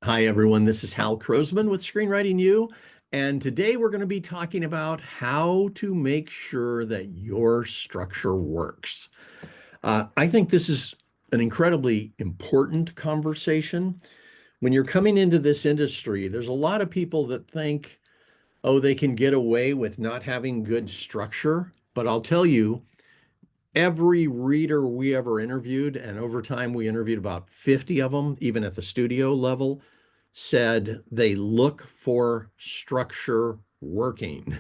Hi, everyone. This is Hal Krosman with Screenwriting U. And today we're going to be talking about how to make sure that your structure works. I think this is an incredibly important conversation. When you're coming into this industry, there's a lot of people that think, oh, they can get away with not having good structure. But I'll tell you, every reader we ever interviewed, and over time we interviewed about 50 of them, even at the studio level, said they look for structure working.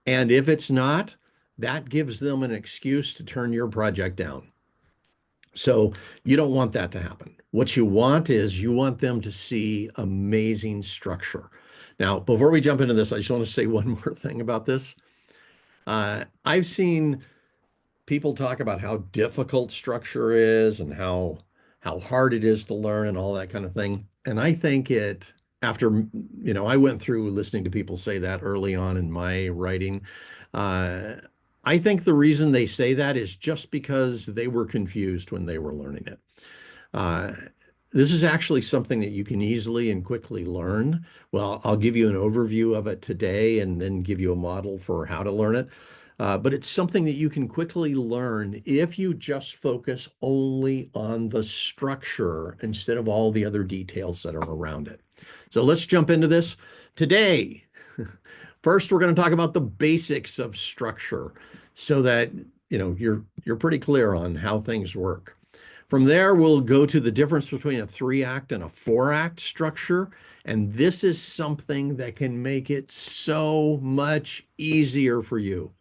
And if it's not, that gives them an excuse to turn your project down. So you don't want that to happen. What you want is you want them to see amazing structure. Now, before we jump into this, I just want to say one more thing about this. I've seen people talk about how difficult structure is and how hard it is to learn and all that kind of thing. And I think it after I went through listening to people say that early on in my writing. Uh, I think the reason they say that is just because they were confused when they were learning it. Uh, this is actually something that you can easily and quickly learn. Well, I'll give you an overview of it today and then give you a model for how to learn it. But it's something that you can quickly learn if you just focus only on the structure instead of all the other details that are around it. So let's jump into this today. First, we're going to talk about the basics of structure so that you're pretty clear on how things work. From there, we'll go to the difference between a 3-act and a 4-act structure. And this is something that can make it so much easier for you.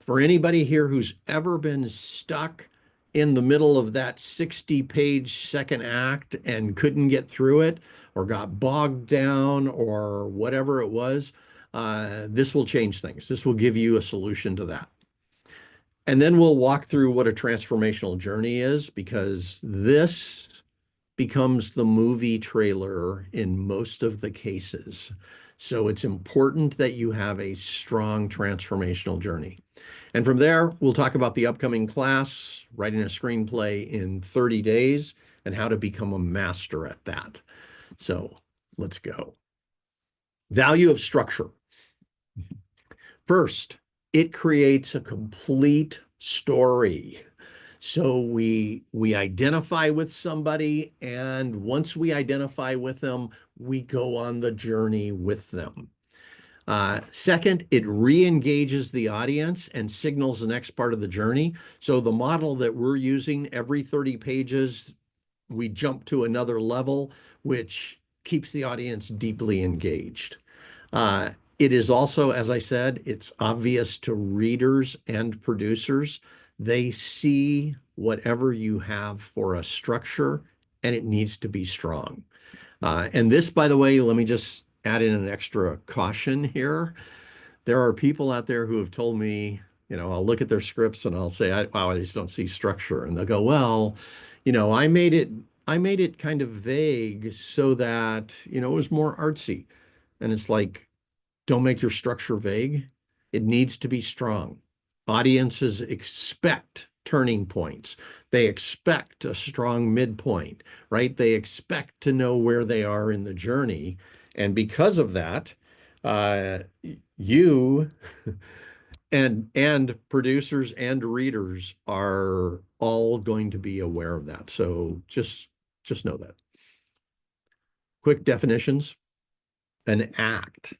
For anybody here who's ever been stuck in the middle of that 60-page second act and couldn't get through it or got bogged down or whatever it was, this will change things. This will give you a solution to that. And then we'll walk through what a transformational journey is, because this becomes the movie trailer in most of the cases. So it's important that you have a strong transformational journey. And from there, we'll talk about the upcoming class, writing a screenplay in 30 days, and how to become a master at that. So let's go. Value of structure. First, it creates a complete story. So we identify with somebody, and once we identify with them, we go on the journey with them. Second, it re-engages the audience and signals the next part of the journey. So the model that we're using, every 30 pages, we jump to another level, which keeps the audience deeply engaged. It is also, as I said, it's obvious to readers and producers. They see whatever you have for a structure, and it needs to be strong. And this, by the way, let me just add in an extra caution here. There are people out there who have told me, I'll look at their scripts and I'll say, wow, I just don't see structure. And they'll go, well, I made it kind of vague so that, it was more artsy. And it's like, don't make your structure vague. It needs to be strong. Audiences expect turning points. They expect a strong midpoint, right? They expect to know where they are in the journey. And because of that, uh, you and producers and readers are all going to be aware of that. So just know that. Quick definitions. An act.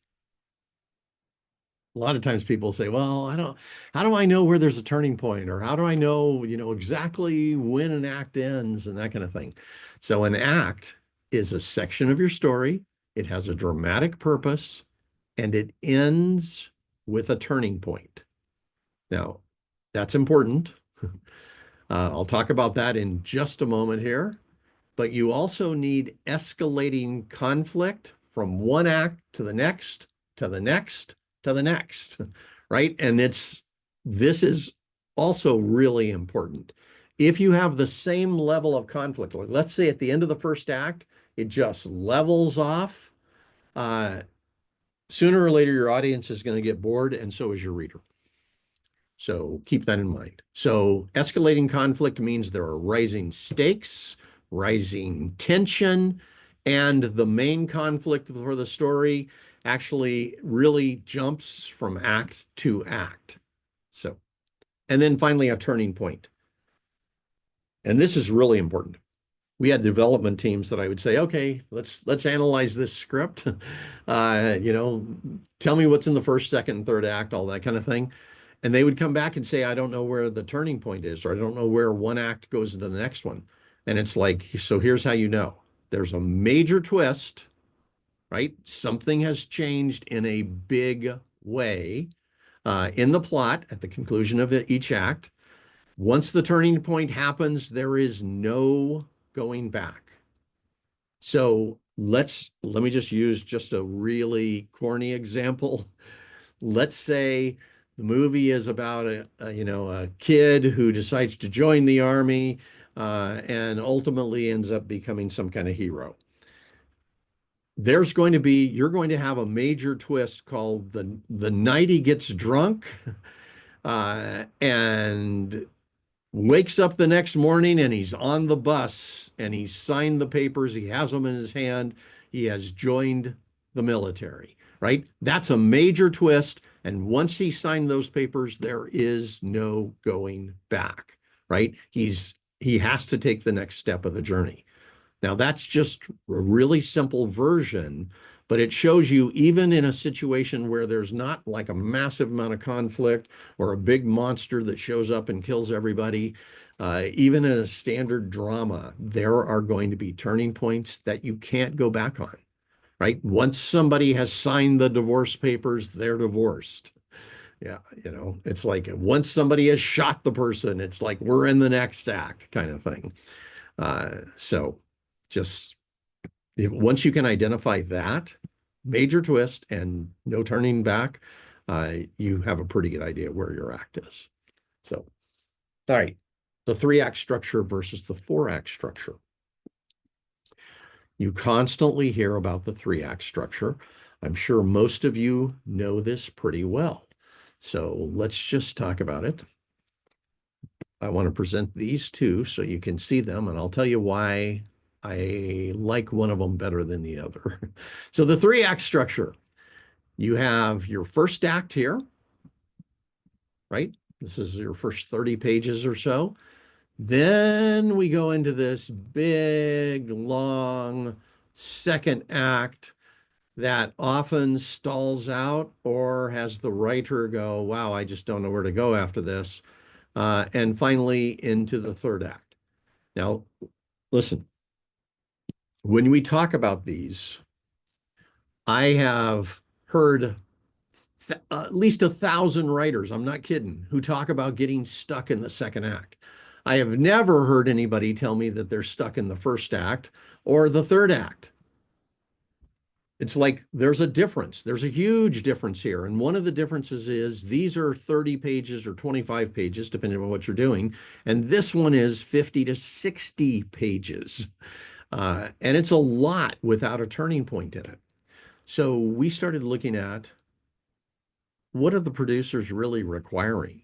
A lot of times people say, well, how do I know where there's a turning point? Or how do I know, exactly when an act ends and that kind of thing. So an act is a section of your story. It has a dramatic purpose and it ends with a turning point. Now, that's important. I'll talk about that in just a moment here. But you also need escalating conflict from one act to the next, to the next, to the next, right? And this is also really important. If you have the same level of conflict, like let's say at the end of the first act, it just levels off, uh, sooner or later your audience is going to get bored, and so is your reader. So keep that in mind. So escalating conflict means there are rising stakes, rising tension, And the main conflict for the story actually really jumps from act to act. So, and then finally a turning point. And this is really important. We had development teams that I would say, okay, let's analyze this script. You know, tell me what's in the first, second, and third act, all that kind of thing. And they would come back and say, I don't know where the turning point is, or I don't know where one act goes into the next one. And it's like, so here's how you know. There's a major twist, right? Something has changed in a big way in the plot at the conclusion of each act. Once the turning point happens, there is no going back. So let me just use just a really corny example. Let's say the movie is about a kid who decides to join the army and ultimately ends up becoming some kind of hero. You're going to have a major twist called the night he gets drunk and wakes up the next morning and he's on the bus and he's signed the papers. He has them in his hand. He has joined the military, right? That's a major twist. And once he signed those papers, there is no going back, right? He has to take the next step of the journey. Now, that's just a really simple version, but it shows you even in a situation where there's not like a massive amount of conflict or a big monster that shows up and kills everybody, even in a standard drama, there are going to be turning points that you can't go back on, right? Once somebody has signed the divorce papers, they're divorced. Yeah, it's like once somebody has shot the person, it's like we're in the next act kind of thing. So just once you can identify that major twist and no turning back, you have a pretty good idea where your act is. So, all right, the 3-act structure versus the 4-act structure. You constantly hear about the 3-act structure. I'm sure most of you know this pretty well. So let's just talk about it. I want to present these two so you can see them, and I'll tell you why I like one of them better than the other. So the 3-act structure, you have your first act here, right? This is your first 30 pages or so. Then we go into this big, long second act that often stalls out or has the writer go, wow, I just don't know where to go after this. And finally into the third act. Now, listen, when we talk about these, I have heard at least 1,000 writers, I'm not kidding, who talk about getting stuck in the second act. I have never heard anybody tell me that they're stuck in the first act or the third act. It's like there's a difference. There's a huge difference here. And one of the differences is these are 30 pages or 25 pages, depending on what you're doing. And this one is 50 to 60 pages. And it's a lot without a turning point in it. So we started looking at what are the producers really requiring?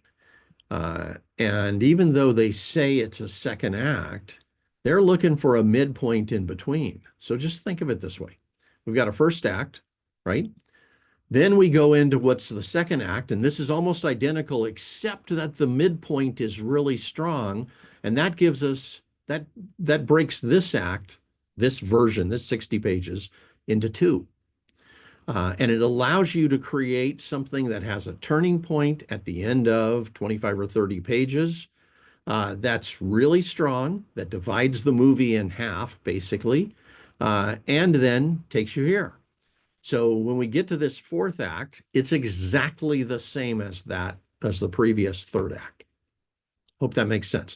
And even though they say it's a second act, they're looking for a midpoint in between. So just think of it this way. We've got a first act, right? Then we go into what's the second act, and this is almost identical, except that the midpoint is really strong, and that gives us, that breaks this act, this version, this 60 pages, into two. And it allows you to create something that has a turning point at the end of 25 or 30 pages that's really strong, that divides the movie in half, basically, and then takes you here. So when we get to this fourth act, it's exactly the same as the previous third act. Hope that makes sense.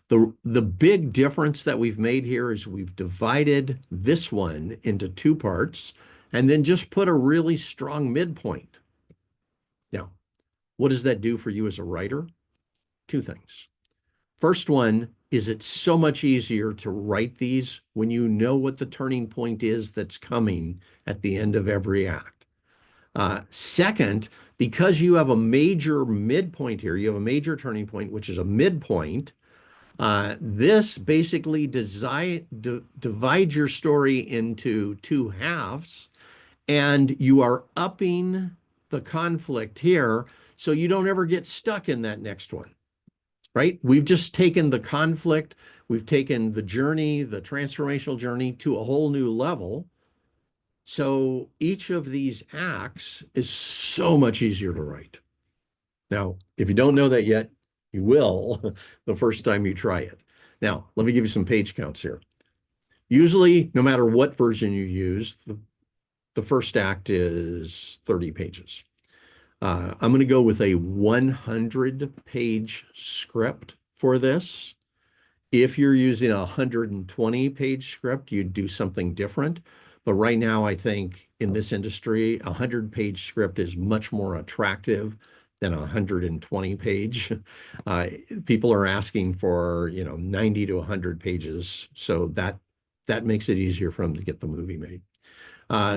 The big difference that we've made here is we've divided this one into two parts and then just put a really strong midpoint. Now, what does that do for you as a writer? Two things. First one is it's so much easier to write these when you know what the turning point is that's coming at the end of every act. Second, because you have a major midpoint here, you have a major turning point, which is a midpoint, This basically divides your story into two halves, and you are upping the conflict here so you don't ever get stuck in that next one, right? We've just taken the conflict, we've taken the journey, the transformational journey to a whole new level. So each of these acts is so much easier to write. Now, if you don't know that yet, you will the first time you try it. Now, let me give you some page counts here. Usually, no matter what version you use, the first act is 30 pages. I'm going to go with a 100-page script for this. If you're using a 120-page script, you'd do something different. But right now, I think in this industry, a 100-page script is much more attractive than a 120-page. People are asking for, 90 to 100 pages. So that makes it easier for them to get the movie made.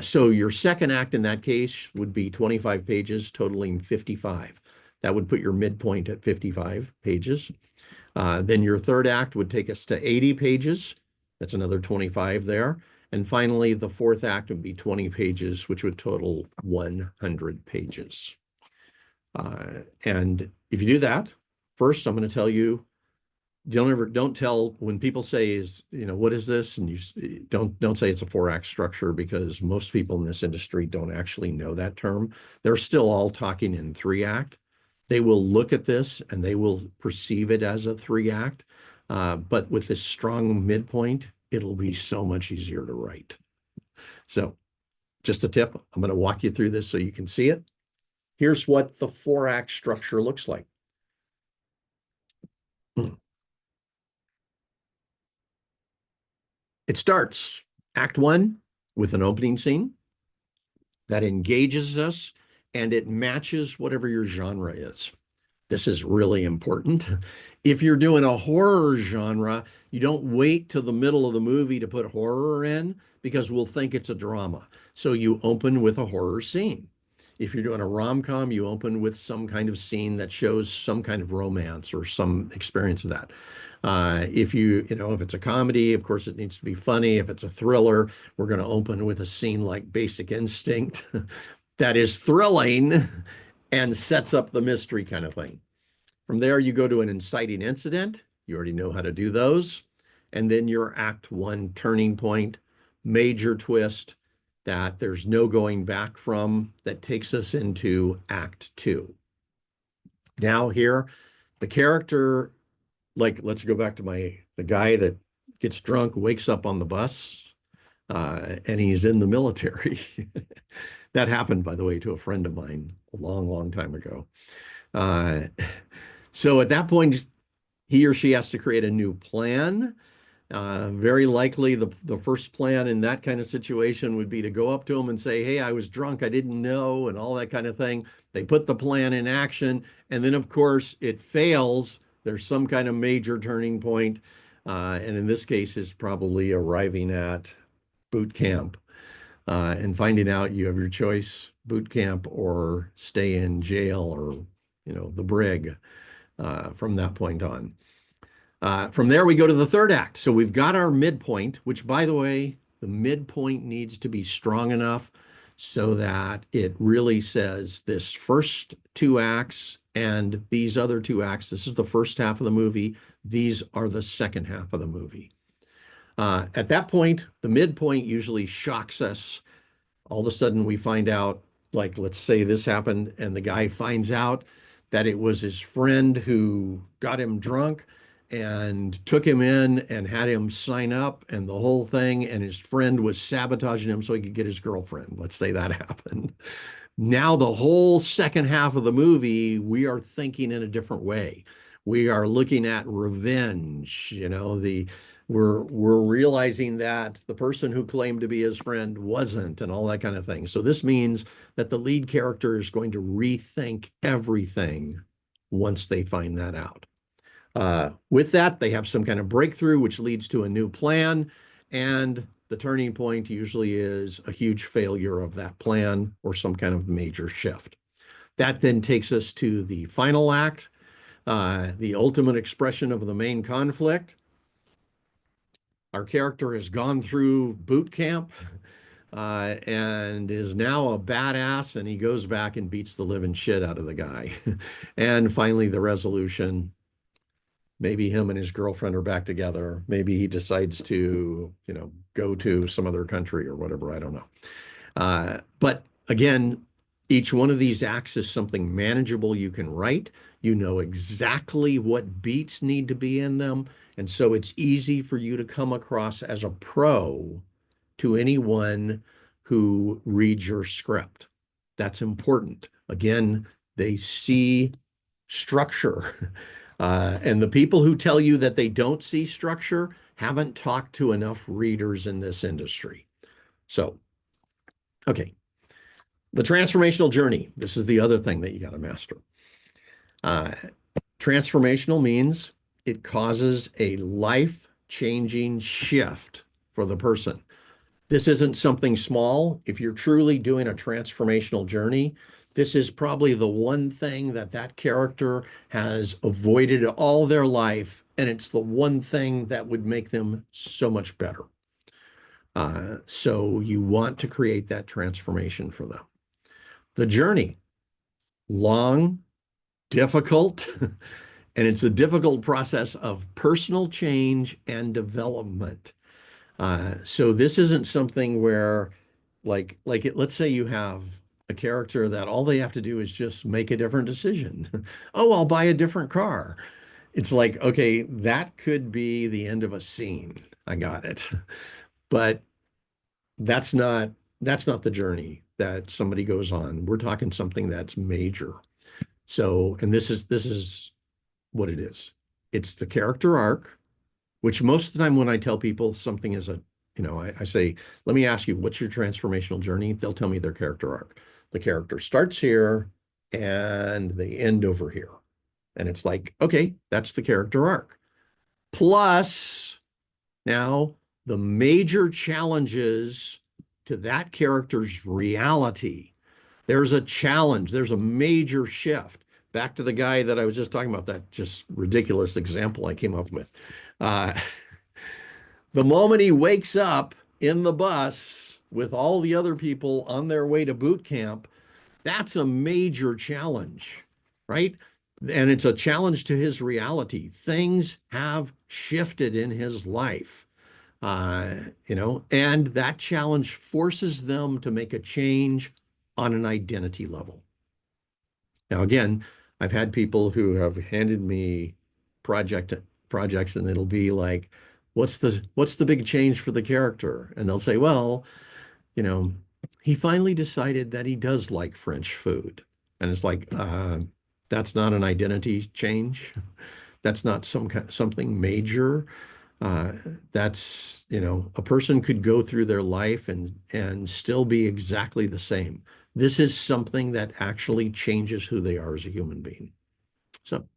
So your second act in that case would be 25 pages, totaling 55. That would put your midpoint at 55 pages. Then your third act would take us to 80 pages. That's another 25 there. And finally, the fourth act would be 20 pages, which would total 100 pages. And if you do that, first, I'm going to tell you, don't tell when people say what is this? And you don't say it's a 4-act structure, because most people in this industry don't actually know that term. They're still all talking in 3-act. They will look at this and they will perceive it as a 3-act. But with this strong midpoint, it'll be so much easier to write. So just a tip, I'm going to walk you through this so you can see it. Here's what the 4-act structure looks like. It starts Act 1 with an opening scene that engages us, and it matches whatever your genre is. This is really important. If you're doing a horror genre, you don't wait till the middle of the movie to put horror in, because we'll think it's a drama. So you open with a horror scene. If you're doing a rom-com, you open with some kind of scene that shows some kind of romance or some experience of that. If if it's a comedy, of course, it needs to be funny. If it's a thriller, we're going to open with a scene like Basic Instinct that is thrilling and sets up the mystery kind of thing. From there, you go to an inciting incident. You already know how to do those. And then your Act 1 turning point, major twist that there's no going back from, that takes us into Act 2. Now here, the character, like, let's go back to the guy that gets drunk, wakes up on the bus, and he's in the military. That happened, by the way, to a friend of mine a long, long time ago. So at that point, he or she has to create a new plan. Very likely the first plan in that kind of situation would be to go up to him and say, hey, I was drunk, I didn't know, and all that kind of thing. They put the plan in action, and then of course it fails. There's some kind of major turning point. And in this case, is probably arriving at boot camp and finding out you have your choice, boot camp or stay in jail, or, the brig from that point on. From there, we go to the third act. So we've got our midpoint, which, by the way, the midpoint needs to be strong enough so that it really says this first 2 acts and these other 2 acts, this is the first half of the movie, these are the second half of the movie. At that point, the midpoint usually shocks us. All of a sudden, we find out, like, let's say this happened, and the guy finds out that it was his friend who got him drunk and took him in and had him sign up and the whole thing, and his friend was sabotaging him so he could get his girlfriend. Let's say that happened. Now the whole second half of the movie, we are thinking in a different way. We are looking at revenge, we're realizing that the person who claimed to be his friend wasn't, and all that kind of thing. So this means that the lead character is going to rethink everything once they find that out. With that, they have some kind of breakthrough, which leads to a new plan. And the turning point usually is a huge failure of that plan or some kind of major shift. That then takes us to the final act. The ultimate expression of the main conflict. Our character has gone through boot camp and is now a badass, and he goes back and beats the living shit out of the guy. And finally, the resolution. Maybe him and his girlfriend are back together. Maybe he decides to, go to some other country or whatever. I don't know. But again, each one of these acts is something manageable you can write. You know exactly what beats need to be in them. And so it's easy for you to come across as a pro to anyone who reads your script. That's important. Again, they see structure. And the people who tell you that they don't see structure haven't talked to enough readers in this industry. So, okay, the transformational journey. This is the other thing that you got to master. Transformational means it causes a life-changing shift for the person. This isn't something small. If you're truly doing a transformational journey, this is probably the one thing that that character has avoided all their life, and it's the one thing that would make them so much better. So you want to create that transformation for them. The journey, long, difficult, and it's a difficult process of personal change and development. So this isn't something where, let's say you have a character that all they have to do is just make a different decision. Oh, I'll buy a different car. It's like, okay, that could be the end of a scene. I got it. But that's not the journey that somebody goes on. We're talking something that's major. So, and this is what it is. It's the character arc, which most of the time when I tell people something is I say, let me ask you, what's your transformational journey? They'll tell me their character arc. The character starts here and they end over here. And it's like, okay, that's the character arc. Plus, now the major challenges to that character's reality. There's a challenge, there's a major shift. Back to the guy that I was just talking about, that just ridiculous example I came up with. The moment he wakes up in the bus with all the other people on their way to boot camp, that's a major challenge, right? And it's a challenge to his reality. Things have shifted in his life, and that challenge forces them to make a change on an identity level. Now, again, I've had people who have handed me projects, and it'll be like, what's the big change for the character? And they'll say, well, he finally decided that he does like French food. And it's like, that's not an identity change. That's not something major. That's, a person could go through their life and still be exactly the same. This is something that actually changes who they are as a human being. So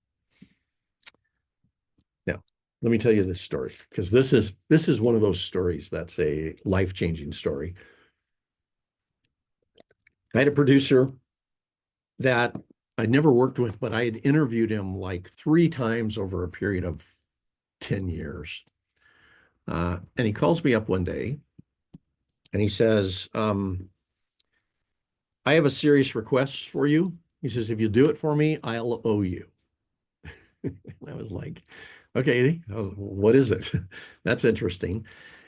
now, let me tell you this story, because this is one of those stories that's a life-changing story. I had a producer that I'd never worked with, but I had interviewed him like 3 times over a period of 10 years. And he calls me up one day and he says, I have a serious request for you. He says, if you do it for me, I'll owe you. I was like, okay, what is it? That's interesting.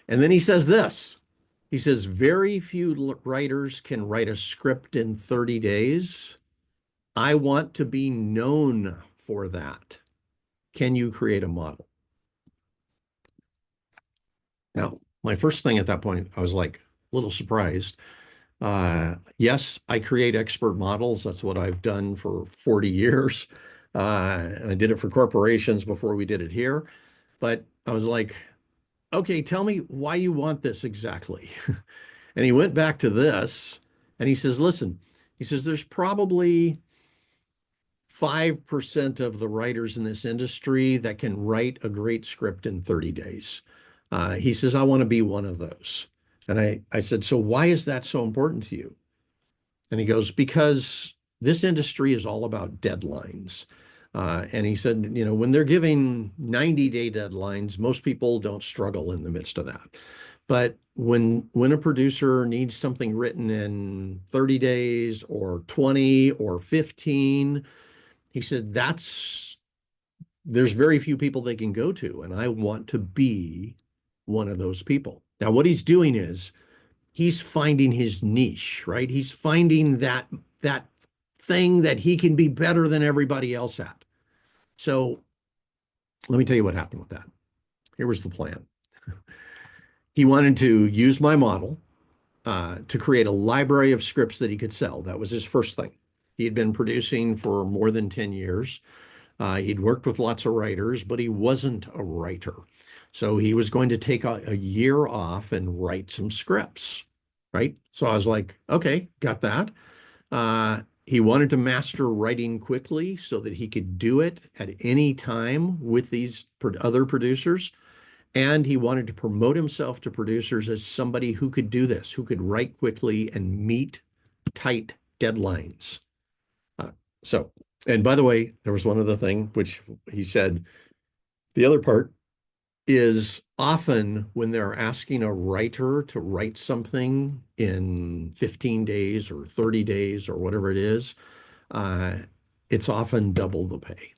And then he says this. He says, very few writers can write a script in 30 days. I want to be known for that. Can you create a model? Now, my first thing at that point, I was like a little surprised. Yes, I create expert models. That's what I've done for 40 years. And I did it for corporations before we did it here. But I was like, okay, tell me why you want this exactly. And he went back to this and he says, listen, he says, there's probably 5% of the writers in this industry that can write a great script in 30 days. He says, I want to be one of those. And I said, so why is that so important to you? And he goes, because this industry is all about deadlines. And he said, when they're giving 90-day deadlines, most people don't struggle in the midst of that. But when a producer needs something written in 30 days or 20 or 15, he said there's very few people they can go to, and I want to be one of those people. Now, what he's doing is he's finding his niche, right? He's finding that thing that he can be better than everybody else at. So let me tell you what happened with that. Here was the plan. He wanted to use my model to create a library of scripts that he could sell. That was his first thing. He had been producing for more than 10 years. He'd worked with lots of writers, but he wasn't a writer. So he was going to take a year off and write some scripts, right? So I was like, okay, got that. He wanted to master writing quickly so that he could do it at any time with these other producers. And he wanted to promote himself to producers as somebody who could do this, who could write quickly and meet tight deadlines. Uh, so, and by the way, there was one other thing, which he said, the other part is often when they're asking a writer to write something in 15 days or 30 days or whatever it is, uh, it's often double the pay,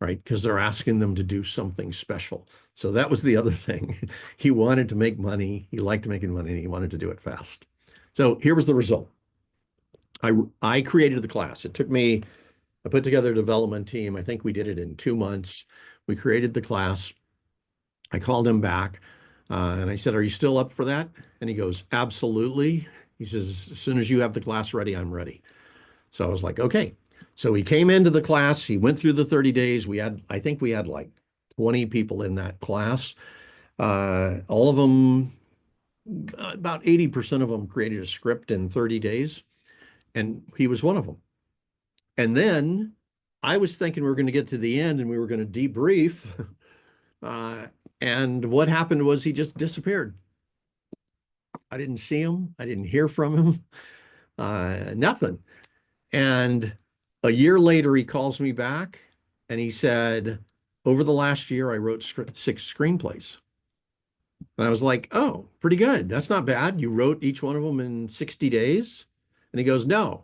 right? Because they're asking them to do something special. So that was the other thing. He wanted to make money. He liked making money, and he wanted to do it fast. So here was the result. I created the class. It took me, I put together a development team. I think we did it in 2 months. We created the class. I called him back and I said, "Are you still up for that?" And he goes, "Absolutely." He says, "As soon as you have the class ready, I'm ready." So I was like, okay. So he came into the class. He went through the 30 days. I think we had like 20 people in that class. All of them, about 80% of them created a script in 30 days. And he was one of them. And then I was thinking we were going to get to the end and we were going to debrief. Uh, and what happened was he just disappeared. I didn't see him. I didn't hear from him. Nothing. And a year later, he calls me back and he said, over the last year, I wrote 6 screenplays. And I was like, oh, pretty good. That's not bad. You wrote each one of them in 60 days? And he goes, no.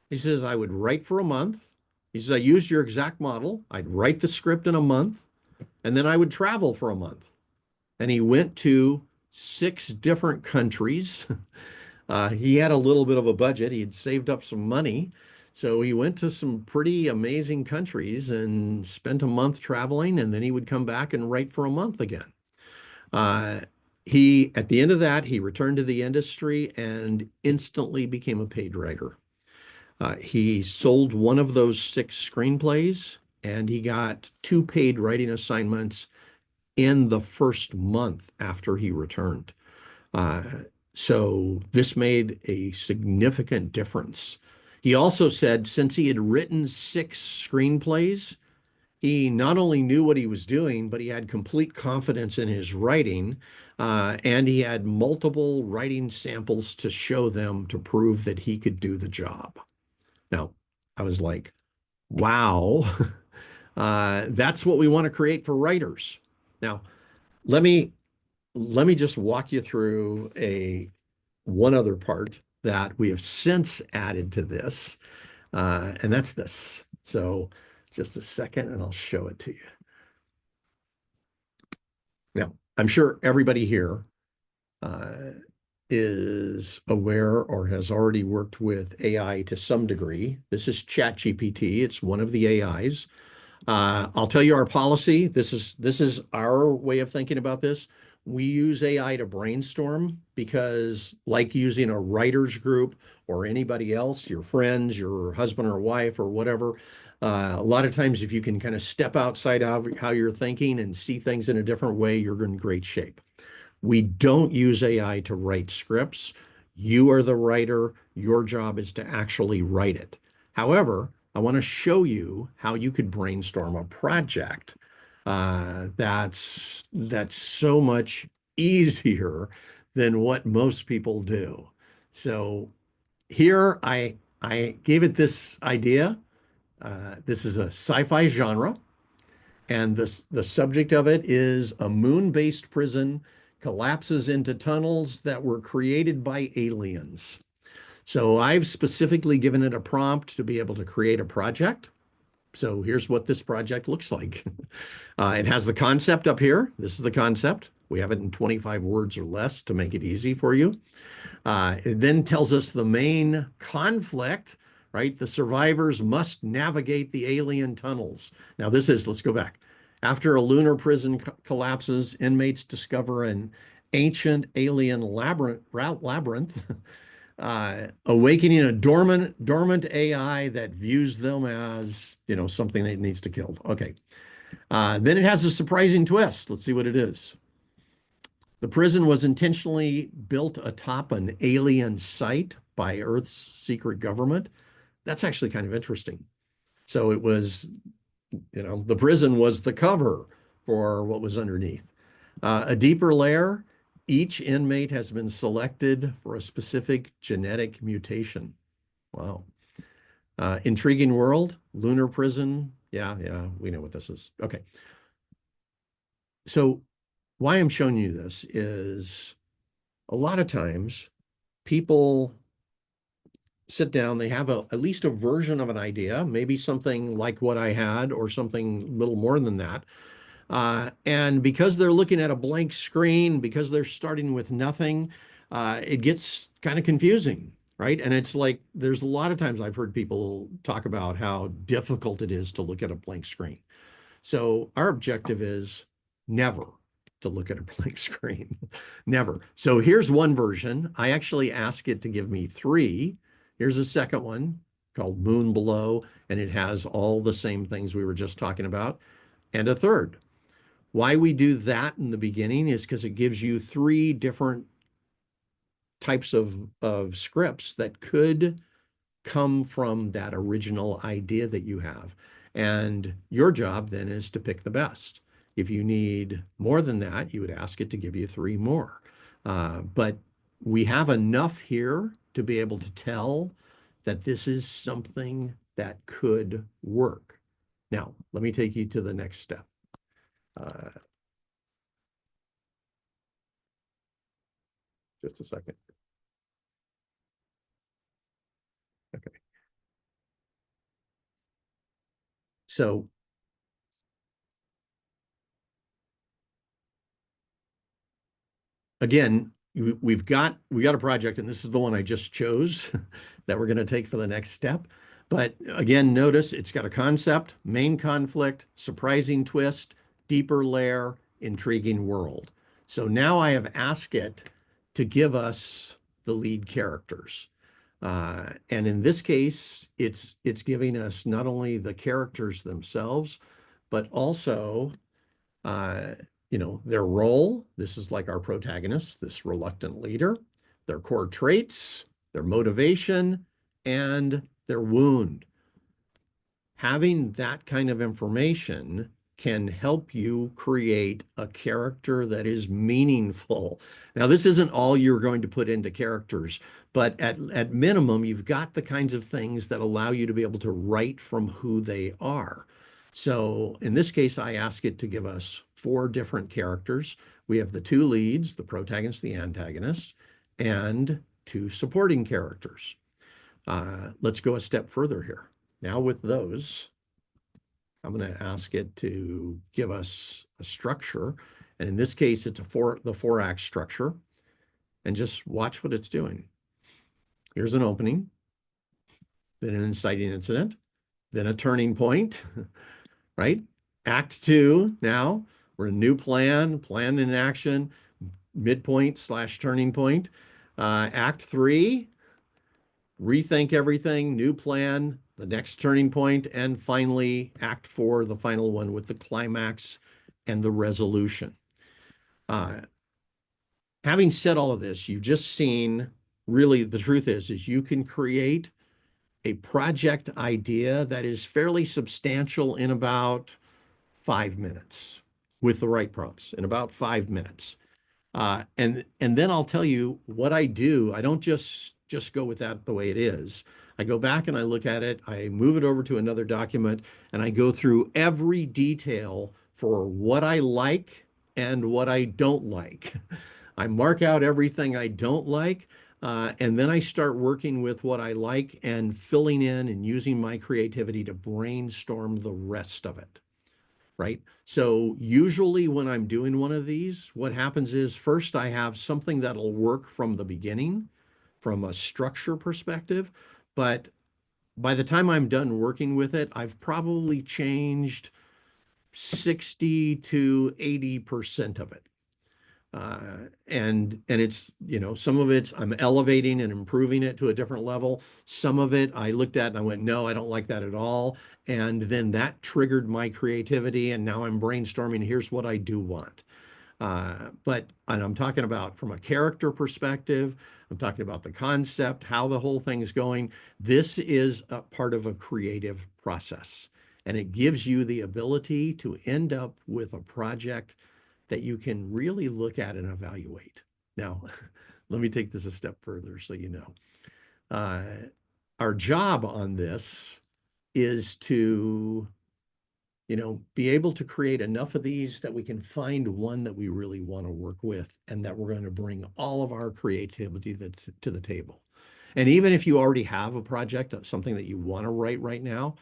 He says, I would write for a month. He says, I used your exact model. I'd write the script in a month, and then I would travel for a month. And he went to 6 different countries. He had a little bit of a budget. He had saved up some money. So he went to some pretty amazing countries and spent a month traveling, and then he would come back and write for a month again. Uh, at the end of that, he returned to the industry and instantly became a paid writer. He sold one of those 6 screenplays, and he got 2 paid writing assignments in the first month after he returned. Uh, so this made a significant difference. He also said since he had written 6 screenplays, he not only knew what he was doing, but he had complete confidence in his writing, and he had multiple writing samples to show them to prove that he could do the job. Now, I was like, wow, that's what we want to create for writers. Now, let me just walk you through one other part that we have since added to this, and that's this. So just a second, and I'll show it to you. Now, I'm sure everybody here is aware or has already worked with AI to some degree. This is ChatGPT. It's one of the AIs. I'll tell you our policy. This is our way of thinking about this. We use AI to brainstorm because, like using a writer's group or anybody else, your friends, your husband or wife or whatever, a lot of times if you can kind of step outside how you're thinking and see things in a different way, you're in great shape. We don't use AI to write scripts. You are the writer. Your job is to actually write it. However, I want to show you how you could brainstorm a project that's so much easier than what most people do. So here I gave it this idea, This is a sci-fi genre, and the subject of it is a moon-based prison collapses into tunnels that were created by aliens. So I've specifically given it a prompt to be able to create a project. So here's what this project looks like. It has the concept up here. This is the concept. We have it in 25 words or less to make it easy for you. It then tells us the main conflict, right? The survivors must navigate the alien tunnels. Now, let's go back. After a lunar prison collapses, inmates discover an ancient alien labyrinth, awakening a dormant AI that views them as, something that needs to kill. Okay. Then it has a surprising twist. Let's see what it is. The prison was intentionally built atop an alien site by Earth's secret government. That's actually kind of interesting. So it was, the prison was the cover for what was underneath. A deeper layer, each inmate has been selected for a specific genetic mutation. Wow. Intriguing world, lunar prison. Yeah, we know what this is. Okay. So why I'm showing you this is a lot of times people sit down, they have at least a version of an idea, maybe something like what I had or something a little more than that. And because they're looking at a blank screen, because they're starting with nothing, it gets kind of confusing, right? And it's like, there's a lot of times I've heard people talk about how difficult it is to look at a blank screen. So our objective is never to look at a blank screen, never. So here's one version. I actually ask it to give me three. Here's a second one called Moon Below, and it has all the same things we were just talking about. And a third. Why we do that in the beginning is because it gives you three different types of scripts that could come from that original idea that you have. And your job then is to pick the best. If you need more than that, you would ask it to give you three more. But we have enough here to be able to tell that this is something that could work. Now, let me take you to the next step. Just a second. Okay. So again, we've got a project, and this is the one I just chose that we're going to take for the next step. But again, notice it's got a concept, main conflict, surprising twist, deeper layer, intriguing world. So now I have asked it to give us the lead characters. And in this case, it's giving us not only the characters themselves, but also their role. This is like our protagonist, this reluctant leader, their core traits, their motivation, and their wound. Having that kind of information can help you create a character that is meaningful. Now, this isn't all you're going to put into characters, but at minimum, you've got the kinds of things that allow you to be able to write from who they are. So in this case, I ask it to give us four different characters. We have the two leads, the protagonist, the antagonist, and two supporting characters. Let's go a step further here. Now with those, I'm going to ask it to give us a structure. And in this case, it's the four-act structure. And just watch what it's doing. Here's an opening, then an inciting incident, then a turning point, right? Act 2, now we're a new plan in action, midpoint/turning point. Act 3, rethink everything, new plan, the next turning point, and finally, Act 4, the final one with the climax and the resolution. Having said all of this, you've just seen, really, the truth is you can create a project idea that is fairly substantial in about 5 minutes with the right prompts, in about 5 minutes. And then I'll tell you what I do. I don't just go with that the way it is. I go back and I look at it, I move it over to another document, and I go through every detail for what I like and what I don't like. I mark out everything I don't like, and then I start working with what I like and filling in and using my creativity to brainstorm the rest of it, right? So usually when I'm doing one of these, what happens is first I have something that'll work from the beginning from a structure perspective, but by the time I'm done working with it, I've probably changed 60 to 80% of it. And it's, some of it's I'm elevating and improving it to a different level. Some of it I looked at and I went, no, I don't like that at all. And then that triggered my creativity. And now I'm brainstorming, here's what I do want. And I'm talking about from a character perspective, I'm talking about the concept, how the whole thing is going. This is a part of a creative process. And it gives you the ability to end up with a project that you can really look at and evaluate. Now, let me take this a step further so you know. Uh, our job on this is to, be able to create enough of these that we can find one that we really want to work with and that we're going to bring all of our creativity to the table. And even if you already have a project, something that you want to write right now,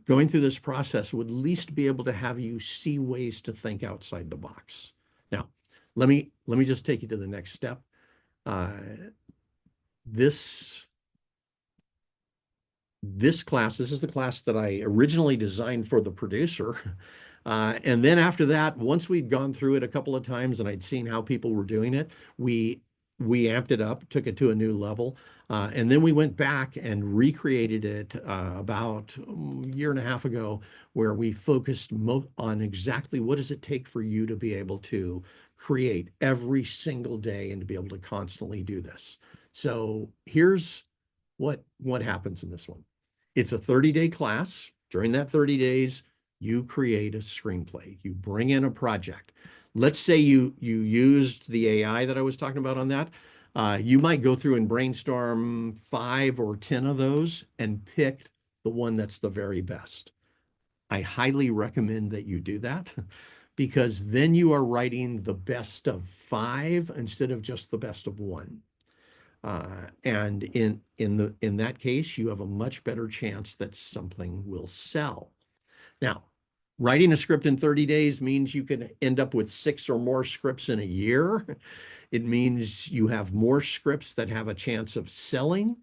going through this process would at least be able to have you see ways to think outside the box. Now, let me just take you to the next step. Uh, this this is the class that I originally designed for the producer. And then after that, once we'd gone through it a couple of times and I'd seen how people were doing it, we amped it up, took it to a new level. And then we went back and recreated it about a year and a half ago, where we focused on exactly what does it take for you to be able to create every single day and to be able to constantly do this. So here's what happens in this one. It's a 30-day class. During that 30 days, you create a screenplay. You bring in a project. Let's say you used the AI that I was talking about on that. You might go through and brainstorm 5 or 10 of those and pick the one that's the very best. I highly recommend that you do that because then you are writing the best of 5 instead of just the best of 1. And in that case, you have a much better chance that something will sell. Now, writing a script in 30 days means you can end up with 6 or more scripts in a year. It means you have more scripts that have a chance of selling.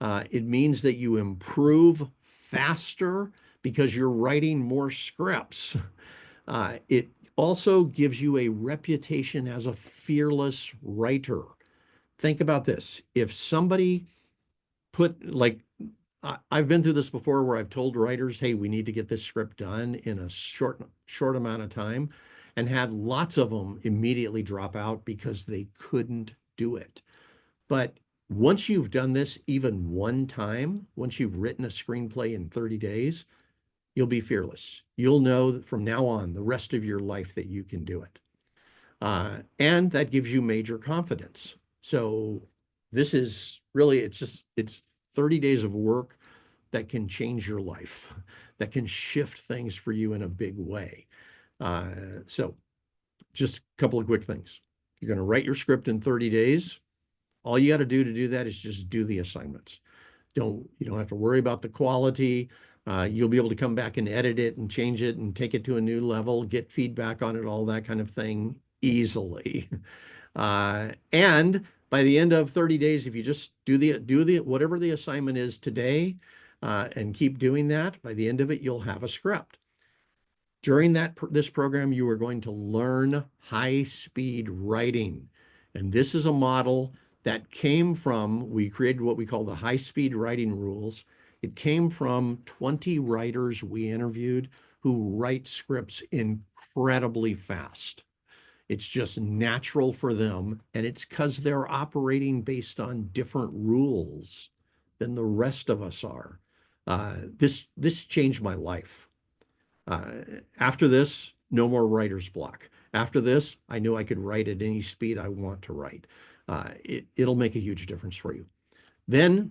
It means that you improve faster because you're writing more scripts. It also gives you a reputation as a fearless writer. Think about this. If somebody I've been through this before where I've told writers, hey, we need to get this script done in a short amount of time, and had lots of them immediately drop out because they couldn't do it. But once you've done this even one time, once you've written a screenplay in 30 days, you'll be fearless. You'll know that from now on, the rest of your life, that you can do it. And that gives you major confidence. So this is really, it's 30 days of work that can change your life, that can shift things for you in a big way. So just a couple of quick things. You're going to write your script in 30 days. All you got to do that is just do the assignments. You don't have to worry about the quality. You'll be able to come back and edit it and change it and take it to a new level, get feedback on it, all that kind of thing easily. And by the end of 30 days, if you just do the whatever the assignment is today, and keep doing that, by the end of it, you'll have a script. During this program, you are going to learn high-speed writing. And this is a model that came from, we created what we call the high-speed writing rules. It came from 20 writers we interviewed who write scripts incredibly fast. It's just natural for them, and it's because they're operating based on different rules than the rest of us are. This changed my life. After this, no more writer's block. After this, I knew I could write at any speed I want to write. It'll make a huge difference for you. Then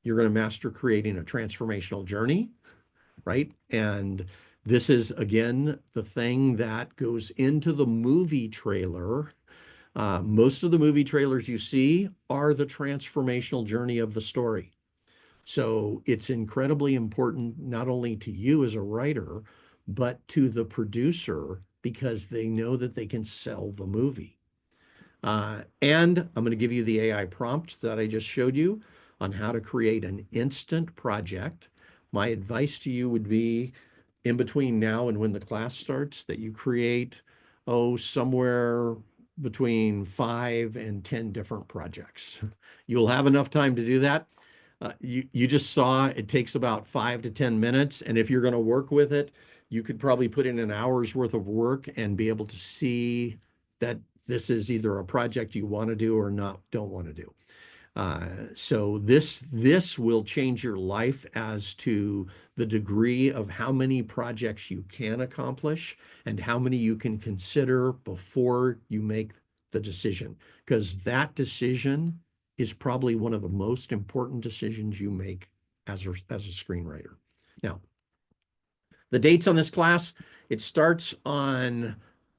you're going to master creating a transformational journey, right? And this is, again, the thing that goes into the movie trailer. Most of the movie trailers you see are the transformational journey of the story. So it's incredibly important, not only to you as a writer, but to the producer, because they know that they can sell the movie. And I'm going to give you the AI prompt that I just showed you on how to create an instant project. My advice to you would be, in between now and when the class starts, that you create, somewhere between 5 and 10 different projects. You'll have enough time to do that. You just saw it takes about 5 to 10 minutes. And if you're going to work with it, you could probably put in an hour's worth of work and be able to see that this is either a project you want to do or don't want to do. So this will change your life as to the degree of how many projects you can accomplish and how many you can consider before you make the decision, because that decision is probably one of the most important decisions you make as a screenwriter. Now, the dates on this class, it starts on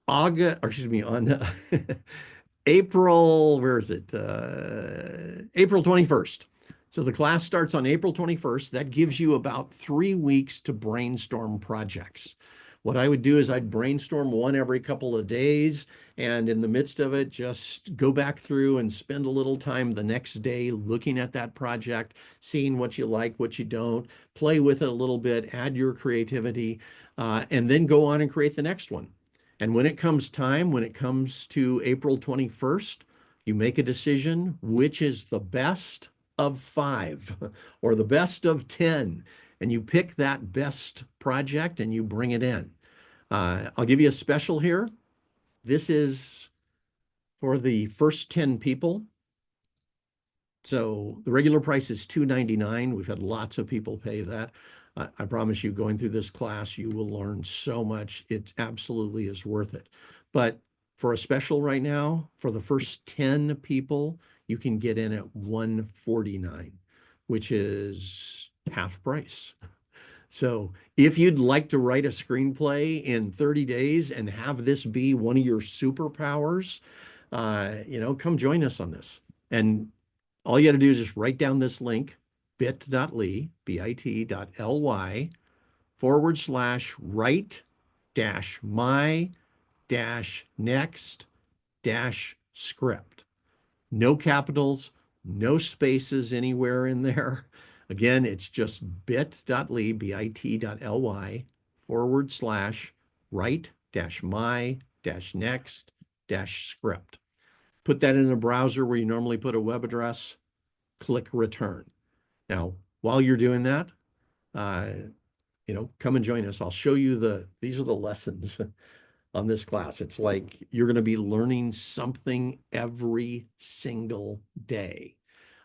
on April, where is it? April 21st. So the class starts on April 21st. That gives you about 3 weeks to brainstorm projects. What I would do is I'd brainstorm one every couple of days, and in the midst of it, just go back through and spend a little time the next day looking at that project, seeing what you like, what you don't, play with it a little bit, add your creativity, and then go on and create the next one. And when it comes to April 21st, you make a decision which is the best of 5 or the best of 10, and you pick that best project and you bring it in. I'll give you a special here. This is for the first 10 people. So the regular price is $299. We've had lots of people pay that. I promise you, going through this class, you will learn so much. It absolutely is worth it. But for a special right now, for the first 10 people, you can get in at $149, which is half price. So if you'd like to write a screenplay in 30 days and have this be one of your superpowers, come join us on this. And all you got to do is just write down this link, bit.ly, bit.ly/write-my-next-script. No capitals, no spaces anywhere in there. Again, it's just bit.ly/write-my-next-script. Put that in a browser where you normally put a web address, click return. Now, while you're doing that, come and join us. I'll show you these are the lessons on this class. It's like you're going to be learning something every single day.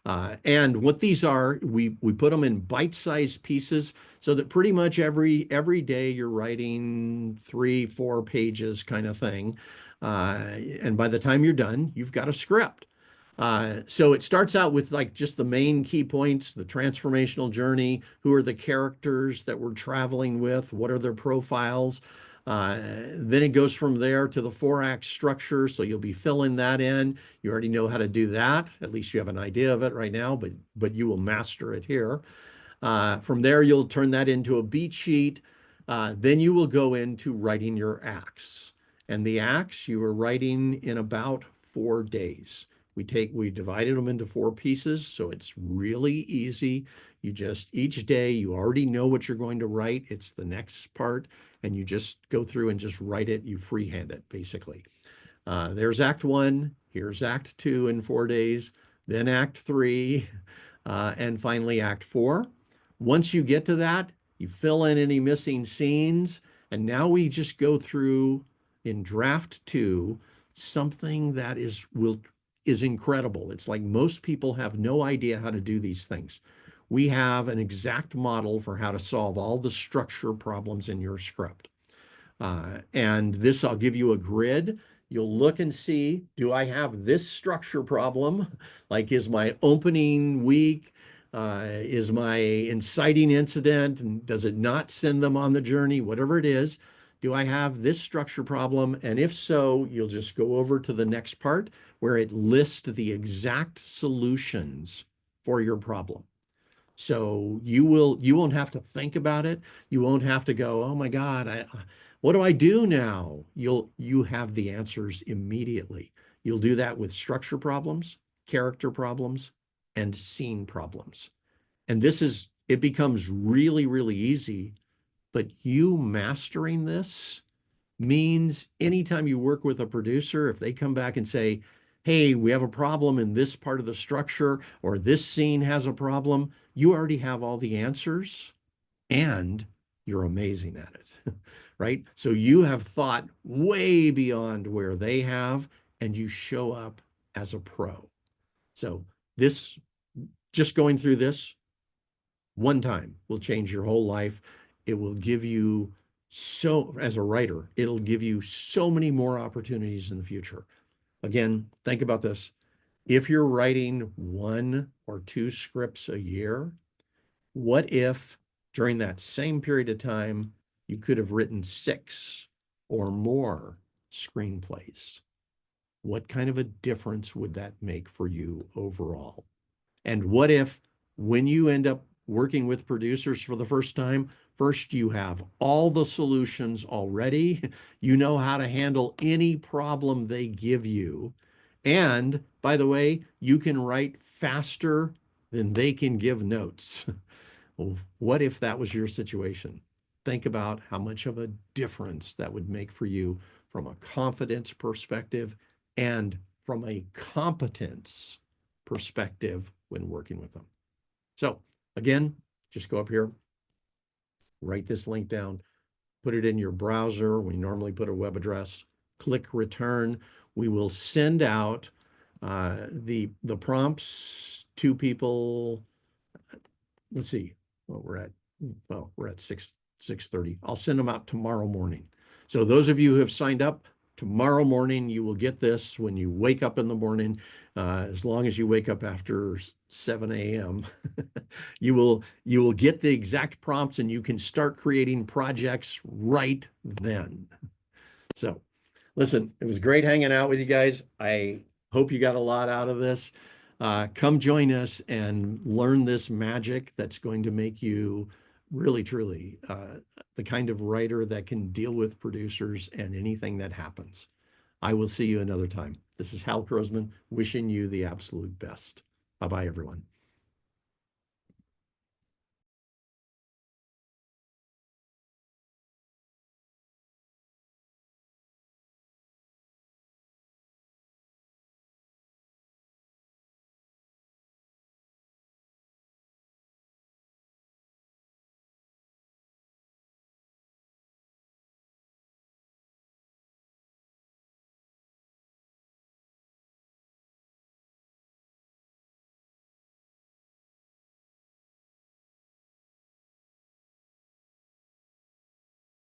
And what these are, we put them in bite-sized pieces so that pretty much every day you're writing 3-4 pages kind of thing. And by the time you're done, you've got a script. So it starts out with like just the main key points, the transformational journey, who are the characters that we're traveling with, what are their profiles. Then it goes from there to the 4-act structure. So you'll be filling that in. You already know how to do that. At least you have an idea of it right now, but you will master it here. From there, you'll turn that into a beat sheet. Then you will go into writing your acts. And the acts you are writing in about 4 days. We divided them into 4 pieces, so it's really easy. Each day, you already know what you're going to write. It's the next part, and you just go through and just write it. You freehand it, basically. There's Act 1. Here's Act 2 in 4 days. Then Act 3, and finally Act 4. Once you get to that, you fill in any missing scenes, and now we just go through in Draft 2 something that is incredible. It's like most people have no idea how to do these things. We have an exact model for how to solve all the structure problems in your script. And this, I'll give you a grid. You'll look and see, do I have this structure problem? Like, is my opening weak? Is my inciting incident, and does it not send them on the journey? Whatever it is, do I have this structure problem? And if so, you'll just go over to the next part where it lists the exact solutions for your problem. So you won't have to think about it. You won't have to go, oh my God, what do I do now? You have the answers immediately. You'll do that with structure problems, character problems, and scene problems. And it becomes really, really easy, but you mastering this means anytime you work with a producer, if they come back and say, hey, we have a problem in this part of the structure, or this scene has a problem, you already have all the answers and you're amazing at it, right? So you have thought way beyond where they have, and you show up as a pro. So this, just going through this one time will change your whole life. It will give you as a writer, it'll give you so many more opportunities in the future. Again, think about this. If you're writing 1 or 2 scripts a year, what if during that same period of time, you could have written 6 or more screenplays? What kind of a difference would that make for you overall? And what if when you end up working with producers for the first time, first you have all the solutions already, you know how to handle any problem they give you. And by the way, you can write faster than they can give notes. Well, what if that was your situation? Think about how much of a difference that would make for you from a confidence perspective and from a competence perspective when working with them. So again, just go up here, write this link down, put it in your browser. We normally put a web address, click return. We will send out the prompts to people. Let's see what we're at. Well, we're at 6:30. I'll send them out tomorrow morning. So those of you who have signed up, tomorrow morning you will get this when you wake up in the morning. As long as you wake up after 7 a.m., you will get the exact prompts and you can start creating projects right then. So listen, it was great hanging out with you guys. I hope you got a lot out of this. Come join us and learn this magic that's going to make you really, truly the kind of writer that can deal with producers and anything that happens. I will see you another time. This is Hal Krosman wishing you the absolute best. Bye-bye, everyone.